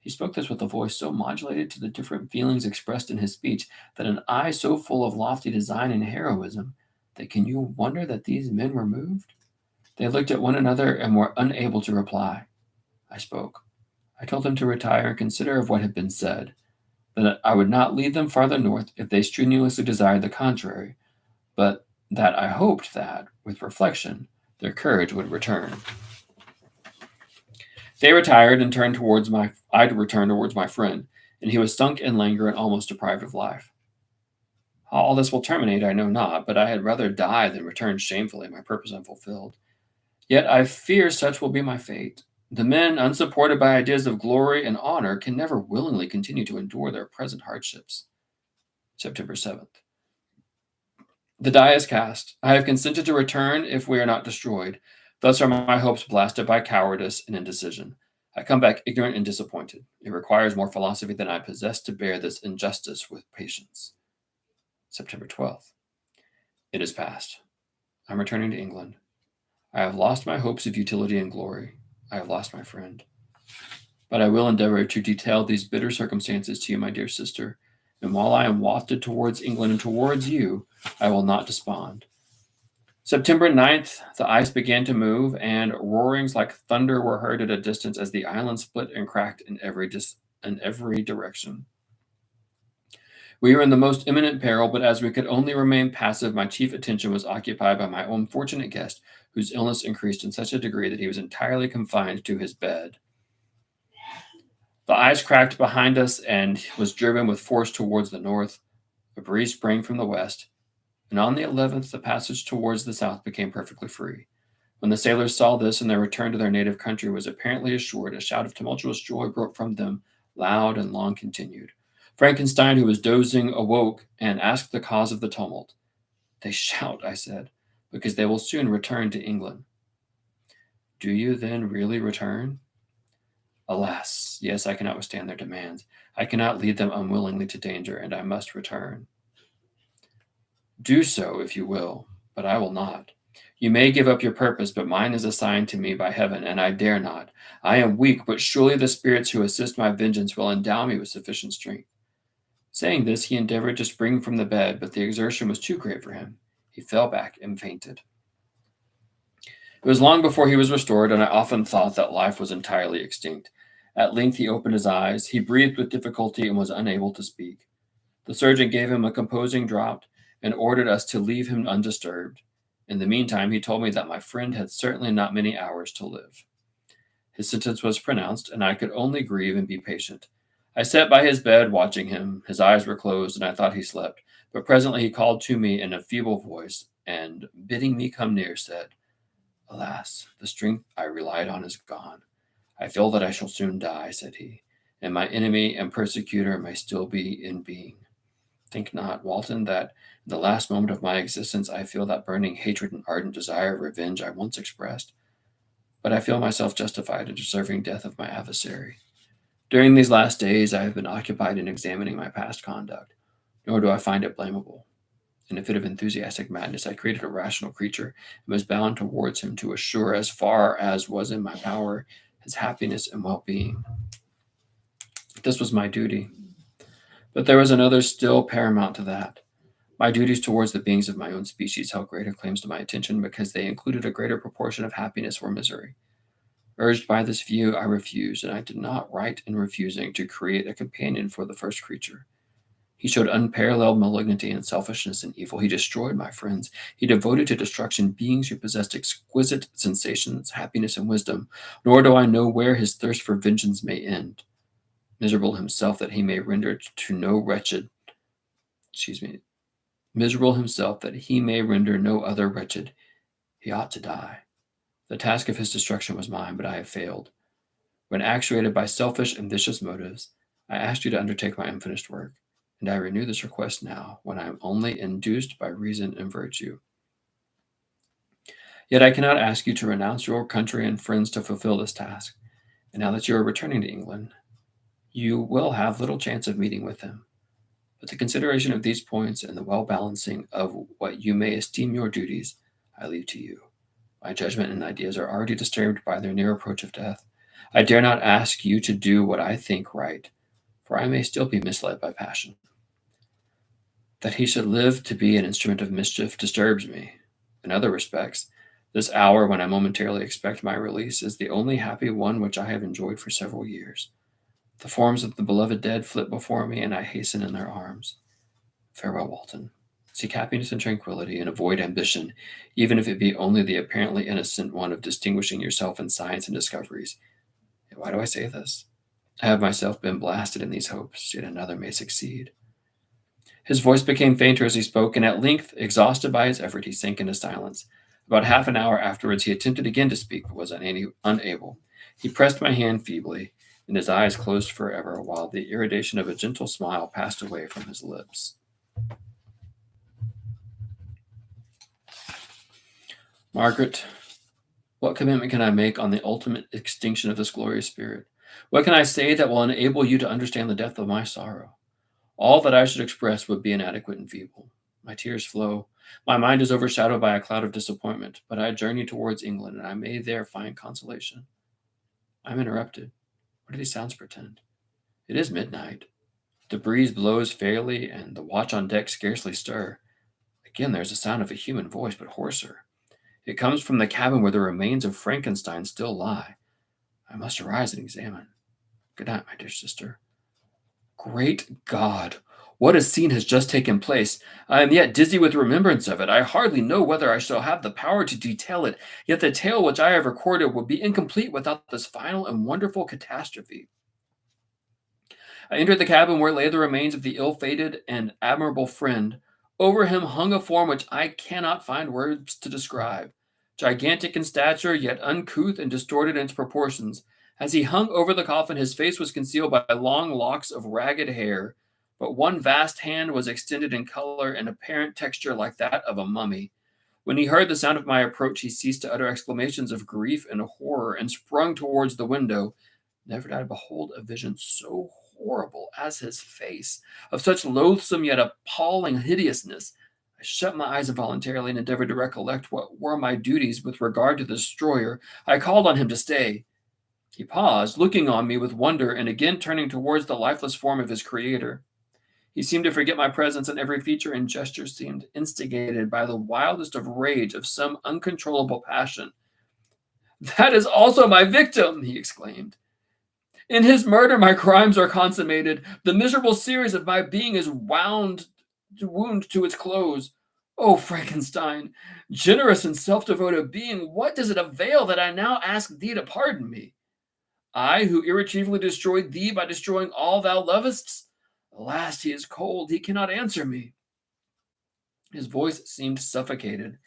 He spoke this with a voice so modulated to the different feelings expressed in his speech, that an eye so full of lofty design and heroism, that can you wonder that these men were moved? They looked at one another and were unable to reply. I spoke. I told them to retire and consider of what had been said, that I would not lead them farther north if they strenuously desired the contrary, but that I hoped that, with reflection, their courage would return. They retired and I returned towards my friend, and he was sunk in languor and almost deprived of life. How all this will terminate I know not, but I had rather die than return shamefully, my purpose unfulfilled. Yet I fear such will be my fate. The men, unsupported by ideas of glory and honor, can never willingly continue to endure their present hardships. September 7th. The die is cast. I have consented to return if we are not destroyed. Thus are my hopes blasted by cowardice and indecision. I come back ignorant and disappointed. It requires more philosophy than I possess to bear this injustice with patience. September 12th. It is past. I am returning to England. I have lost my hopes of utility and glory. I have lost my friend. But I will endeavor to detail these bitter circumstances to you, my dear sister, and while I am wafted towards England and towards you, I will not despond. September 9th, the ice began to move, and roarings like thunder were heard at a distance as the island split and cracked in every direction. We were in the most imminent peril, but as we could only remain passive, my chief attention was occupied by my unfortunate guest, whose illness increased in such a degree that he was entirely confined to his bed. The ice cracked behind us and was driven with force towards the north. A breeze sprang from the west, and on the 11th the passage towards the south became perfectly free. When the sailors saw this and their return to their native country was apparently assured, a shout of tumultuous joy broke from them, loud and long continued. Frankenstein, who was dozing, awoke and asked the cause of the tumult. They shout, I said, because they will soon return to England. Do you then really return? Alas, yes, I cannot withstand their demands. I cannot lead them unwillingly to danger, and I must return. Do so, if you will, but I will not. You may give up your purpose, but mine is assigned to me by heaven, and I dare not. I am weak, but surely the spirits who assist my vengeance will endow me with sufficient strength. Saying this, he endeavored to spring from the bed, but the exertion was too great for him. He fell back and fainted. It was long before he was restored, and I often thought that life was entirely extinct. At length he opened his eyes. He breathed with difficulty and was unable to speak. The surgeon gave him a composing draught and ordered us to leave him undisturbed. In the meantime, he told me that my friend had certainly not many hours to live. His sentence was pronounced, and I could only grieve and be patient. I sat by his bed watching him. His eyes were closed, and I thought he slept. But presently he called to me in a feeble voice, and bidding me come near, said, "Alas, the strength I relied on is gone. I feel that I shall soon die," said he, "and my enemy and persecutor may still be in being. Think not, Walton, that in the last moment of my existence I feel that burning hatred and ardent desire of revenge I once expressed, but I feel myself justified in deserving death of my adversary. During these last days I have been occupied in examining my past conduct, nor do I find it blamable. In a fit of enthusiastic madness, I created a rational creature and was bound towards him to assure, as far as was in my power, his happiness and well-being. This was my duty. But there was another still paramount to that. My duties towards the beings of my own species held greater claims to my attention because they included a greater proportion of happiness or misery. Urged by this view, I refused, and I did not right in refusing to create a companion for the first creature. He showed unparalleled malignity and selfishness and evil. He destroyed my friends. He devoted to destruction beings who possessed exquisite sensations, happiness, and wisdom, nor do I know where his thirst for vengeance may end. Miserable himself that he may render to no wretched, miserable himself that he may render no other wretched, he ought to die. The task of his destruction was mine, but I have failed. When actuated by selfish and vicious motives, I asked you to undertake my unfinished work, and I renew this request now, when I am only induced by reason and virtue. Yet I cannot ask you to renounce your country and friends to fulfill this task, and now that you are returning to England, you will have little chance of meeting with him. But the consideration of these points and the well-balancing of what you may esteem your duties, I leave to you. My judgment and ideas are already disturbed by their near approach of death. I dare not ask you to do what I think right, for I may still be misled by passion. That he should live to be an instrument of mischief disturbs me. In other respects, this hour when I momentarily expect my release is the only happy one which I have enjoyed for several years. The forms of the beloved dead flit before me, and I hasten in their arms. Farewell, Walton. Seek happiness and tranquility, and avoid ambition, even if it be only the apparently innocent one of distinguishing yourself in science and discoveries. Yet why do I say this? I have myself been blasted in these hopes, yet another may succeed. His voice became fainter as he spoke, and at length, exhausted by his effort, he sank into silence. About half an hour afterwards, he attempted again to speak, but was unable. He pressed my hand feebly, and his eyes closed forever, while the irradiation of a gentle smile passed away from his lips. Margaret, what commitment can I make on the ultimate extinction of this glorious spirit? What can I say that will enable you to understand the depth of my sorrow? All that I should express would be inadequate and feeble. My tears flow. My mind is overshadowed by a cloud of disappointment, but I journey towards England, and I may there find consolation. I am interrupted. What do these sounds portend? It is midnight. The breeze blows fairly, and the watch on deck scarcely stir. Again there is the sound of a human voice, but hoarser. It comes from the cabin where the remains of Frankenstein still lie. I must arise and examine. Good night, my dear sister. Great God! What a scene has just taken place! I am yet dizzy with remembrance of it. I hardly know whether I shall have the power to detail it, yet the tale which I have recorded would be incomplete without this final and wonderful catastrophe. I entered the cabin where lay the remains of the ill-fated and admirable friend. Over him hung a form which I cannot find words to describe. Gigantic in stature, yet uncouth and distorted in its proportions. As he hung over the coffin, his face was concealed by long locks of ragged hair, but one vast hand was extended in color and apparent texture like that of a mummy. When he heard the sound of my approach, he ceased to utter exclamations of grief and horror and sprung towards the window. Never did I behold a vision so horrible as his face, of such loathsome yet appalling hideousness. I shut my eyes involuntarily and endeavored to recollect what were my duties with regard to the destroyer. I called on him to stay. He paused, looking on me with wonder, and again turning towards the lifeless form of his creator. He seemed to forget my presence, and every feature and gesture seemed instigated by the wildest of rage, of some uncontrollable passion. That is also my victim, he exclaimed. In his murder, my crimes are consummated. The miserable series of my being is wound to its close. Oh, Frankenstein, generous and self-devoted being, what does it avail that I now ask thee to pardon me? I, who irretrievably destroyed thee by destroying all thou lovest? Alas, he is cold, he cannot answer me. His voice seemed suffocated,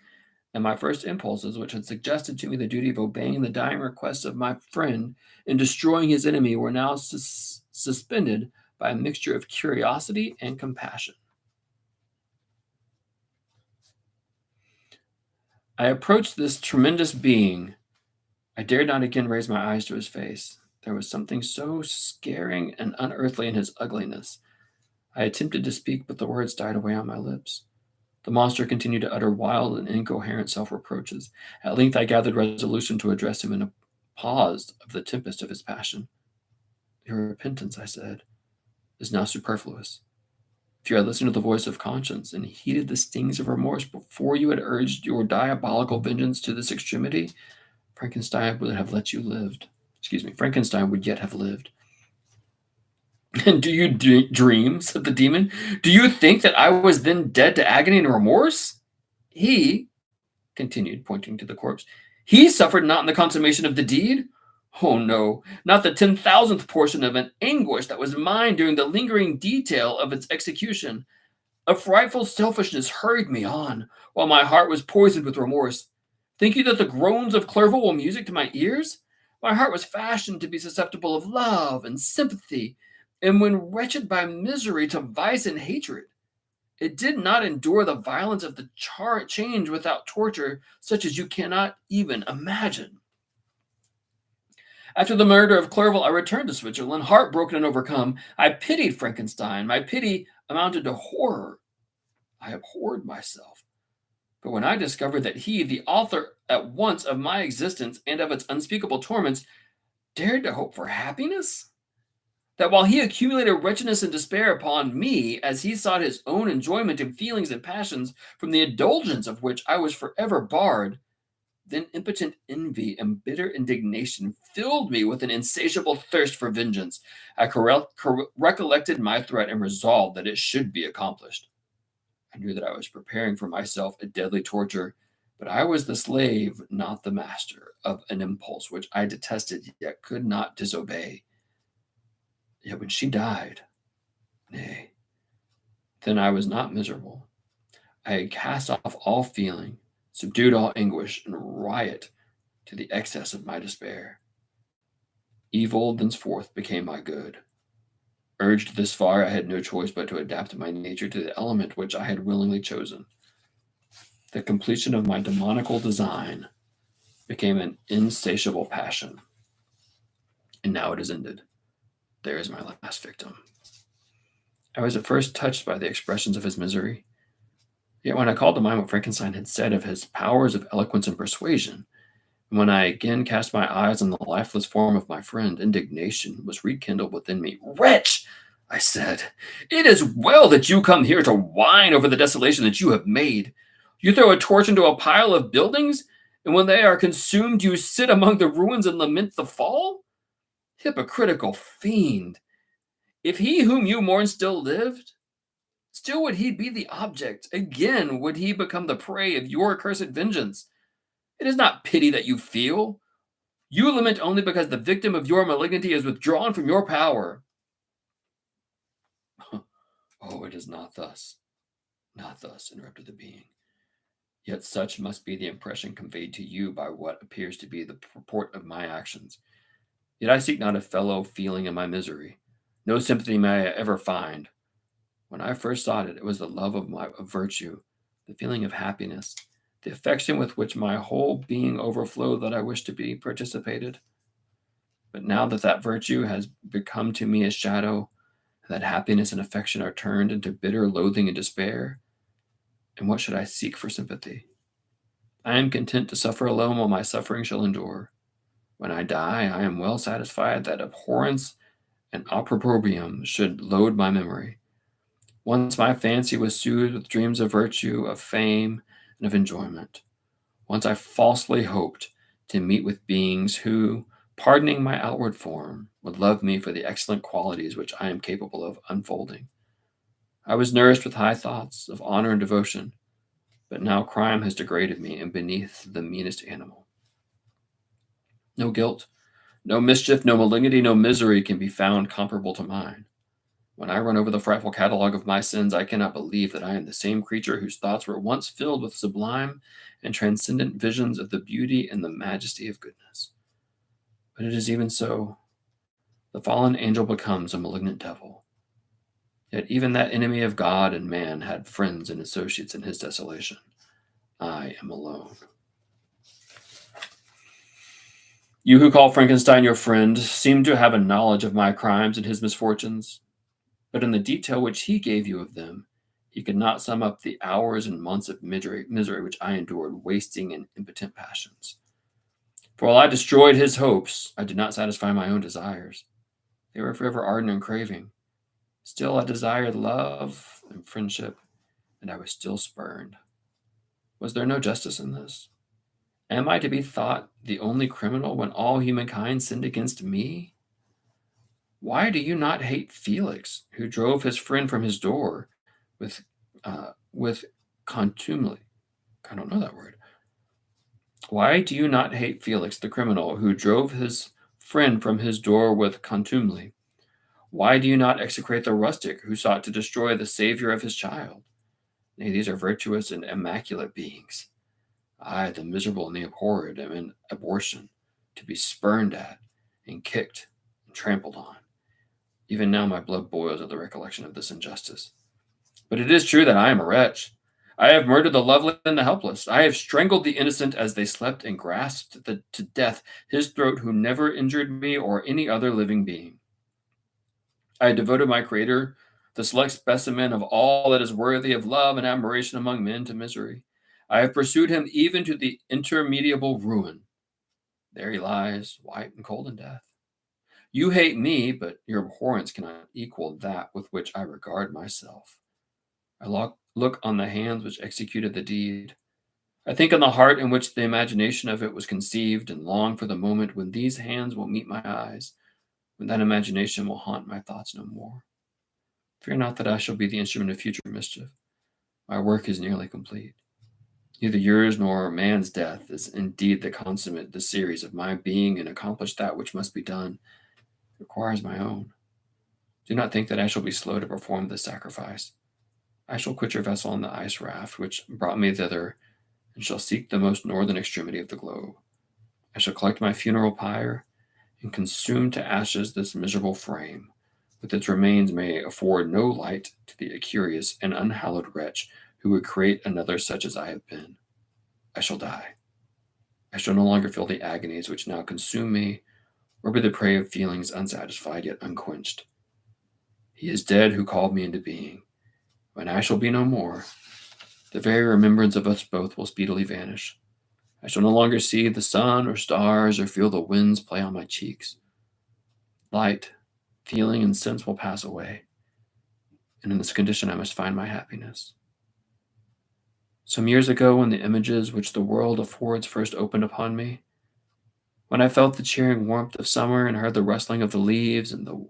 and my first impulses, which had suggested to me the duty of obeying the dying request of my friend in destroying his enemy, were now suspended by a mixture of curiosity and compassion. I approached this tremendous being. I dared not again raise my eyes to his face. There was something so scaring and unearthly in his ugliness. I attempted to speak, but the words died away on my lips. The monster continued to utter wild and incoherent self-reproaches. At length I gathered resolution to address him in a pause of the tempest of his passion. Your repentance, I said, is now superfluous. If you had listened to the voice of conscience and heeded the stings of remorse before you had urged your diabolical vengeance to this extremity, Frankenstein would have let you live. Frankenstein would yet have lived. And do you dream, said the demon? Do you think that I was then dead to agony and remorse? He, continued, pointing to the corpse, he suffered not in the consummation of the deed. Oh no, not the 10,000th portion of an anguish that was mine during the lingering detail of its execution. A frightful selfishness hurried me on, while my heart was poisoned with remorse. Think you that the groans of Clerval were music to my ears? My heart was fashioned to be susceptible of love and sympathy, and when wretched by misery to vice and hatred. It did not endure the violence of the change without torture, such as you cannot even imagine. After the murder of Clerval, I returned to Switzerland, heartbroken and overcome. I pitied Frankenstein. My pity amounted to horror. I abhorred myself. But when I discovered that he, the author at once of my existence and of its unspeakable torments, dared to hope for happiness, that while he accumulated wretchedness and despair upon me, as he sought his own enjoyment in feelings and passions from the indulgence of which I was forever barred, then impotent envy and bitter indignation filled me with an insatiable thirst for vengeance. I recollected my threat and resolved that it should be accomplished. I knew that I was preparing for myself a deadly torture, but I was the slave, not the master, of an impulse which I detested yet could not disobey. Yet when she died, nay, then I was not miserable. I had cast off all feeling, subdued all anguish, and riot to the excess of my despair. Evil thenceforth became my good. Urged this far, I had no choice but to adapt my nature to the element which I had willingly chosen. The completion of my demoniacal design became an insatiable passion. And now it is ended. There is my last victim. I was at first touched by the expressions of his misery. Yet when I called to mind what Frankenstein had said of his powers of eloquence and persuasion, and when I again cast my eyes on the lifeless form of my friend, indignation was rekindled within me. Wretch, I said, it is well that you come here to whine over the desolation that you have made. You throw a torch into a pile of buildings, and when they are consumed, you sit among the ruins and lament the fall? Hypocritical fiend! If he whom you mourn still lived, still would he be the object. Again would he become the prey of your accursed vengeance. It is not pity that you feel. You lament only because the victim of your malignity is withdrawn from your power. Oh, it is not thus. Not thus, interrupted the being. Yet such must be the impression conveyed to you by what appears to be the purport of my actions. Yet I seek not a fellow feeling in my misery. No sympathy may I ever find. When I first sought it, it was the love of virtue, the feeling of happiness, the affection with which my whole being overflowed that I wished to be participated. But now that that virtue has become to me a shadow, and that happiness and affection are turned into bitter loathing and despair, and what should I seek for sympathy? I am content to suffer alone while my suffering shall endure. When I die, I am well satisfied that abhorrence and opprobrium should load my memory. Once my fancy was soothed with dreams of virtue, of fame, and of enjoyment. Once I falsely hoped to meet with beings who, pardoning my outward form, would love me for the excellent qualities which I am capable of unfolding. I was nourished with high thoughts of honor and devotion, but now crime has degraded me and beneath the meanest animal. No guilt, no mischief, no malignity, no misery can be found comparable to mine. When I run over the frightful catalogue of my sins, I cannot believe that I am the same creature whose thoughts were once filled with sublime and transcendent visions of the beauty and the majesty of goodness. But it is even so. The fallen angel becomes a malignant devil. Yet even that enemy of God and man had friends and associates in his desolation. I am alone. You who call Frankenstein your friend seem to have a knowledge of my crimes and his misfortunes, but in the detail which he gave you of them, he could not sum up the hours and months of misery which I endured, wasting in impotent passions. For while I destroyed his hopes, I did not satisfy my own desires. They were forever ardent and craving. Still I desired love and friendship, and I was still spurned. Was there no justice in this? Am I to be thought the only criminal when all humankind sinned against me? Why do you not hate Felix, who drove his friend from his door with contumely? I don't know that word. Why do you not hate Felix, the criminal, who drove his friend from his door with contumely? Why do you not execrate the rustic who sought to destroy the savior of his child? Nay, these are virtuous and immaculate beings. I, the miserable and the abhorred, am in abortion, to be spurned at and kicked and trampled on. Even now my blood boils at the recollection of this injustice. But it is true that I am a wretch. I have murdered the lovely and the helpless. I have strangled the innocent as they slept and grasped to death his throat who never injured me or any other living being. I have devoted my Creator, the select specimen of all that is worthy of love and admiration among men, to misery. I have pursued him even to the intermediable ruin. There he lies, white and cold in death. You hate me, but your abhorrence cannot equal that with which I regard myself. I look on the hands which executed the deed. I think on the heart in which the imagination of it was conceived, and long for the moment when these hands will meet my eyes, when that imagination will haunt my thoughts no more. Fear not that I shall be the instrument of future mischief. My work is nearly complete. Neither yours nor man's death is indeed the series of my being and accomplish that which must be done. It requires my own. Do not think that I shall be slow to perform this sacrifice. I shall quit your vessel on the ice raft which brought me thither, and shall seek the most northern extremity of the globe. I shall collect my funeral pyre, and consume to ashes this miserable frame, with its remains may afford no light to the curious and unhallowed wretch who would create another such as I have been. I shall die. I shall no longer feel the agonies which now consume me, or be the prey of feelings unsatisfied yet unquenched. He is dead who called me into being. When I shall be no more, the very remembrance of us both will speedily vanish. I shall no longer see the sun or stars or feel the winds play on my cheeks. Light, feeling, and sense will pass away, and in this condition I must find my happiness. Some years ago, when the images which the world affords first opened upon me, when I felt the cheering warmth of summer and heard the rustling of the leaves and the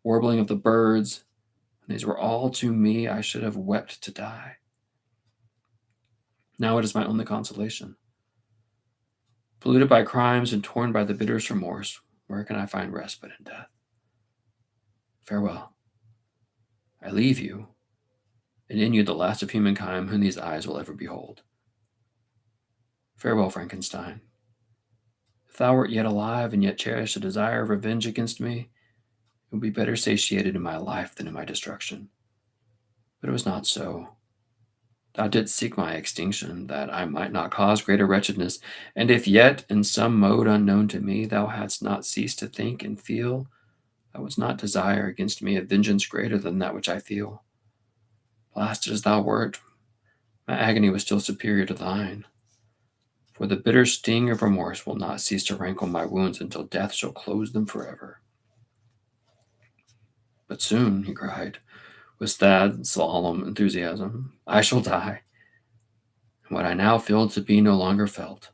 warbling of the birds, when these were all to me, I should have wept to die. Now it is my only consolation. Polluted by crimes and torn by the bitterest remorse, where can I find rest but in death? Farewell. I leave you, and in you the last of humankind whom these eyes will ever behold. Farewell, Frankenstein. If thou wert yet alive and yet cherished a desire of revenge against me, it would be better satiated in my life than in my destruction. But it was not so. Thou didst seek my extinction, that I might not cause greater wretchedness, and if yet, in some mode unknown to me, thou hadst not ceased to think and feel, thou wouldst not desire against me a vengeance greater than that which I feel. Blasted as thou wert, my agony was still superior to thine. For the bitter sting of remorse will not cease to rankle my wounds until death shall close them forever. But soon, he cried, with sad, solemn enthusiasm, I shall die, and what I now feel to be no longer felt.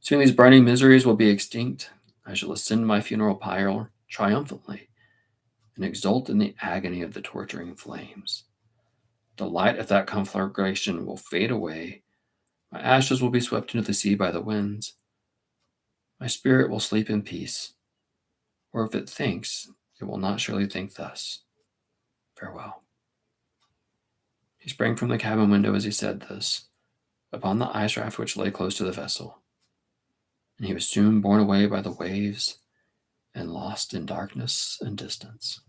Soon these burning miseries will be extinct. I shall ascend my funeral pyre triumphantly and exult in the agony of the torturing flames. The light of that conflagration will fade away. My ashes will be swept into the sea by the winds. My spirit will sleep in peace, or if it thinks, it will not surely think thus. Farewell. He sprang from the cabin window as he said this, upon the ice raft which lay close to the vessel, and he was soon borne away by the waves and lost in darkness and distance.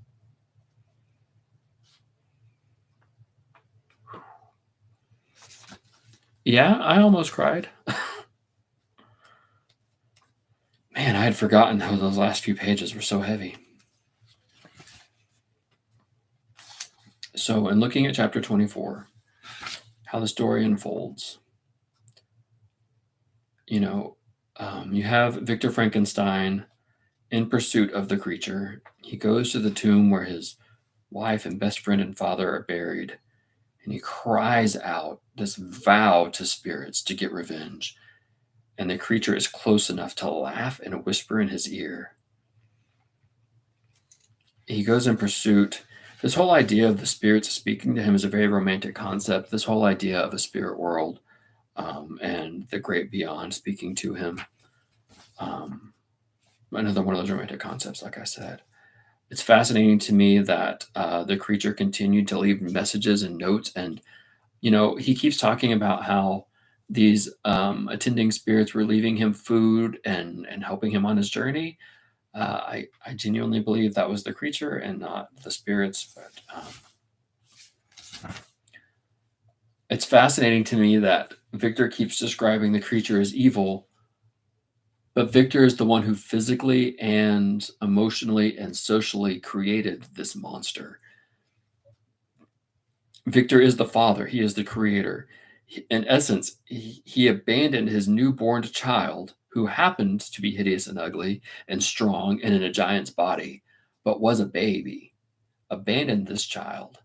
Yeah, I almost cried. Man, I had forgotten how those last few pages were so heavy. So, in looking at chapter 24, how the story unfolds, you have Victor Frankenstein in pursuit of the creature. He goes to the tomb where his wife and best friend and father are buried, and he cries out this vow to spirits to get revenge. And the creature is close enough to laugh and whisper in his ear. He goes in pursuit. This whole idea of the spirits speaking to him is a very romantic concept. This whole idea of a spirit world and the great beyond speaking to him. Another one of those romantic concepts, like I said. It's fascinating to me that the creature continued to leave messages and notes. And, he keeps talking about how these attending spirits were leaving him food and helping him on his journey. I genuinely believe that was the creature and not the spirits. But it's fascinating to me that Victor keeps describing the creature as evil, but Victor is the one who physically and emotionally and socially created this monster. Victor is the father. He is the creator. In essence, he abandoned his newborn child, who happened to be hideous and ugly and strong and in a giant's body, but was a baby, abandoned this child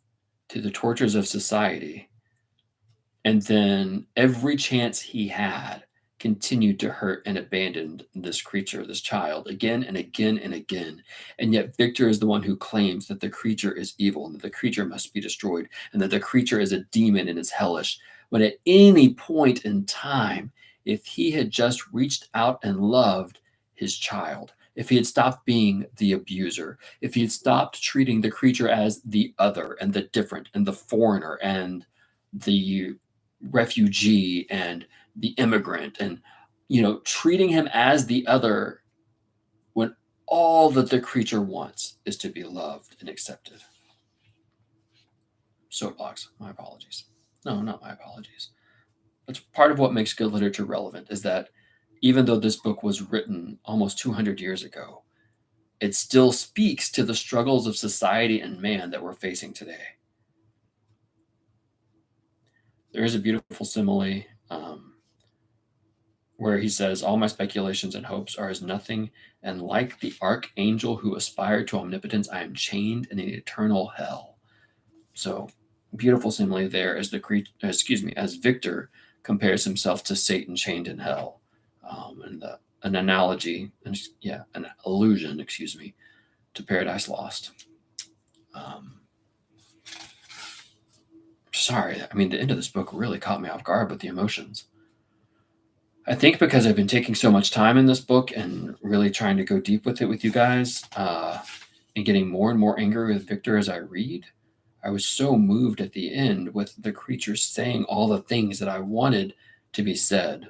to the tortures of society. And then every chance he had, continued to hurt and abandoned this creature, this child, again and again and again. And yet Victor is the one who claims that the creature is evil and that the creature must be destroyed and that the creature is a demon and is hellish. When at any point in time, if he had just reached out and loved his child, if he had stopped being the abuser, if he had stopped treating the creature as the other and the different and the foreigner and the refugee and the immigrant and treating him as the other, when all that the creature wants is to be loved and accepted. Soapbox, my apologies. No, not my apologies. That's part of what makes good literature relevant, is that even though this book was written almost 200 years ago, it still speaks to the struggles of society and man that we're facing today. There is a beautiful simile where he says, all my speculations and hopes are as nothing, and like the archangel who aspired to omnipotence, I am chained in an eternal hell. So beautiful simile there as as Victor compares himself to Satan chained in hell. And an analogy, an allusion, to Paradise Lost. Sorry, the end of this book really caught me off guard with the emotions. I think because I've been taking so much time in this book and really trying to go deep with it with you guys, and getting more and more angry with Victor as I read, I was so moved at the end with the creature saying all the things that I wanted to be said.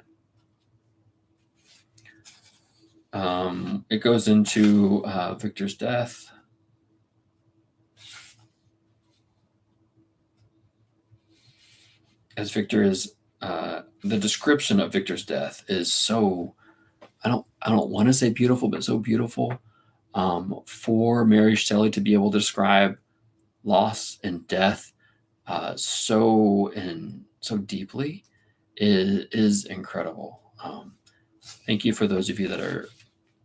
It goes into Victor's death. As Victor is, the description of Victor's death is so, I don't want to say beautiful, but so beautiful. For Mary Shelley to be able to describe loss and death so deeply is incredible. Thank you for those of you that are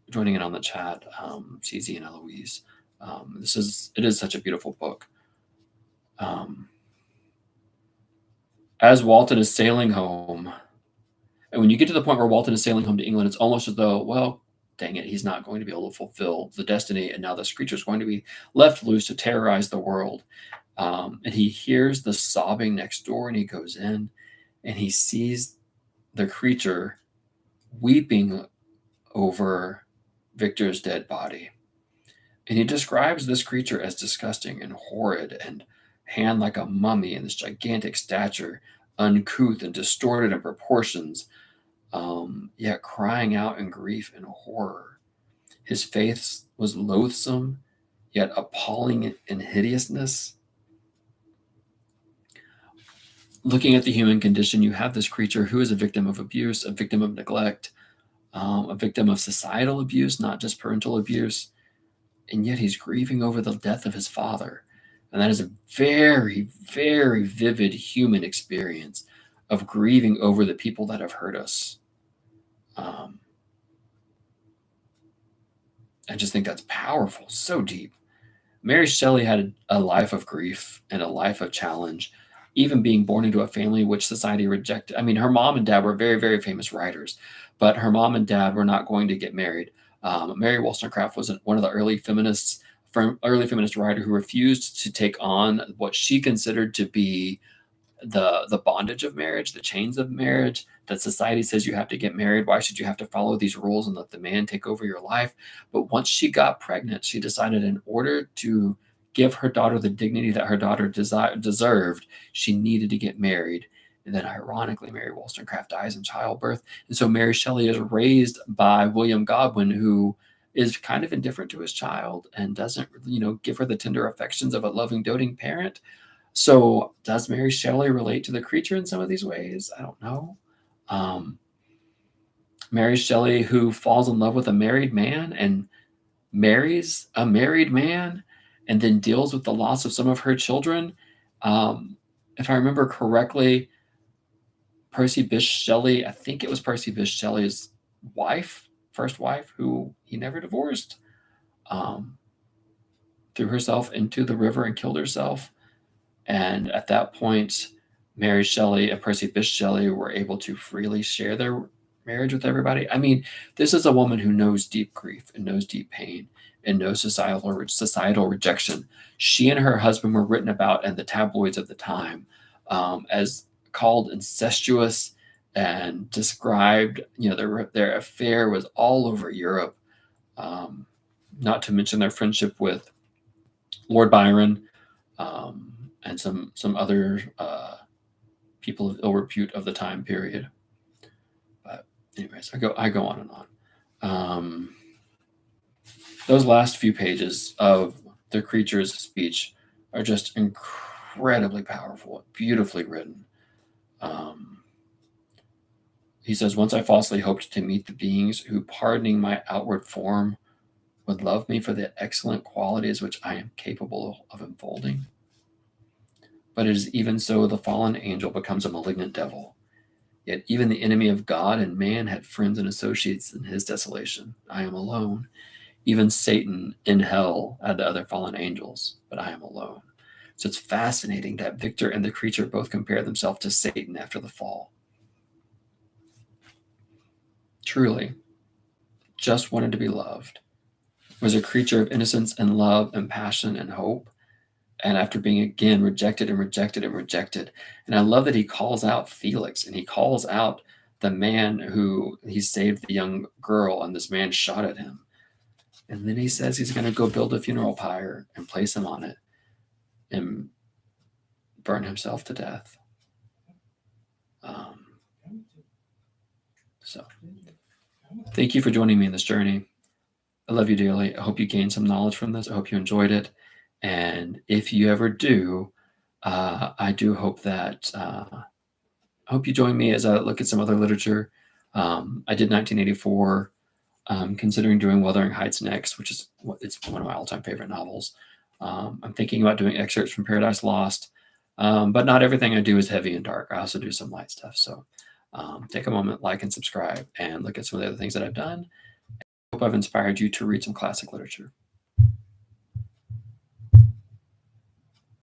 joining in on the chat, CZ and Eloise. It is such a beautiful book. As Walton is sailing home, And when you get to the point where Walton is sailing home to England, it's almost as though, well, dang it, he's not going to be able to fulfill the destiny. And now this creature is going to be left loose to terrorize the world. And he hears the sobbing next door, and he goes in and he sees the creature weeping over Victor's dead body. And he describes this creature as disgusting and horrid and hand like a mummy in this gigantic stature, uncouth and distorted in proportions, yet crying out in grief and horror. His face was loathsome, yet appalling in hideousness. Looking at the human condition, you have this creature who is a victim of abuse, a victim of neglect, a victim of societal abuse, not just parental abuse. And yet he's grieving over the death of his father. And that is a very, very vivid human experience of grieving over the people that have hurt us. I just think that's powerful, so deep. Mary Shelley had a life of grief and a life of challenge, even being born into a family which society rejected. I mean, her mom and dad were very, very famous writers, but her mom and dad were not going to get married. Mary Wollstonecraft was one of the early feminist writer who refused to take on what she considered to be the bondage of marriage, the chains of marriage, that society says you have to get married. Why should you have to follow these rules and let the man take over your life? But once she got pregnant, she decided in order to give her daughter the dignity that her daughter deserved, she needed to get married. And then ironically, Mary Wollstonecraft dies in childbirth. And so Mary Shelley is raised by William Godwin, who is kind of indifferent to his child and doesn't, give her the tender affections of a loving, doting parent. So does Mary Shelley relate to the creature in some of these ways? I don't know. Mary Shelley, who falls in love with a married man and marries a married man and then deals with the loss of some of her children. If I remember correctly, Percy Bysshe Shelley, I think it was Percy Bysshe Shelley's first wife, who he never divorced, threw herself into the river and killed herself. And at that point, Mary Shelley and Percy Bysshe Shelley were able to freely share their marriage with everybody. I mean, this is a woman who knows deep grief and knows deep pain and knows societal rejection. She and her husband were written about in the tabloids of the time as called incestuous and described. Their affair was all over Europe. Not to mention their friendship with Lord Byron. And some other people of ill repute of the time period. But anyways, I go on and on. Those last few pages of the creature's speech are just incredibly powerful, beautifully written. He says, "Once I falsely hoped to meet the beings who, pardoning my outward form, would love me for the excellent qualities which I am capable of unfolding. But it is even so the fallen angel becomes a malignant devil. Yet even the enemy of God and man had friends and associates in his desolation. I am alone. Even Satan in hell had the other fallen angels, but I am alone." So it's fascinating that Victor and the creature both compare themselves to Satan after the fall. Truly, just wanted to be loved. Was a creature of innocence and love and passion and hope. And after being again rejected and rejected and rejected. And I love that he calls out Felix and he calls out the man who he saved the young girl, and this man shot at him. And then he says he's going to go build a funeral pyre and place him on it and burn himself to death. So thank you for joining me in this journey. I love you dearly. I hope you gained some knowledge from this. I hope you enjoyed it. And if you ever do, I do hope that I hope you join me as I look at some other literature. I did 1984. Considering doing Wuthering Heights next, which is it's one of my all-time favorite novels. I'm thinking about doing excerpts from Paradise Lost, but not everything I do is heavy and dark. I also do some light stuff. So take a moment, like and subscribe, and look at some of the other things that I've done. I hope I've inspired you to read some classic literature.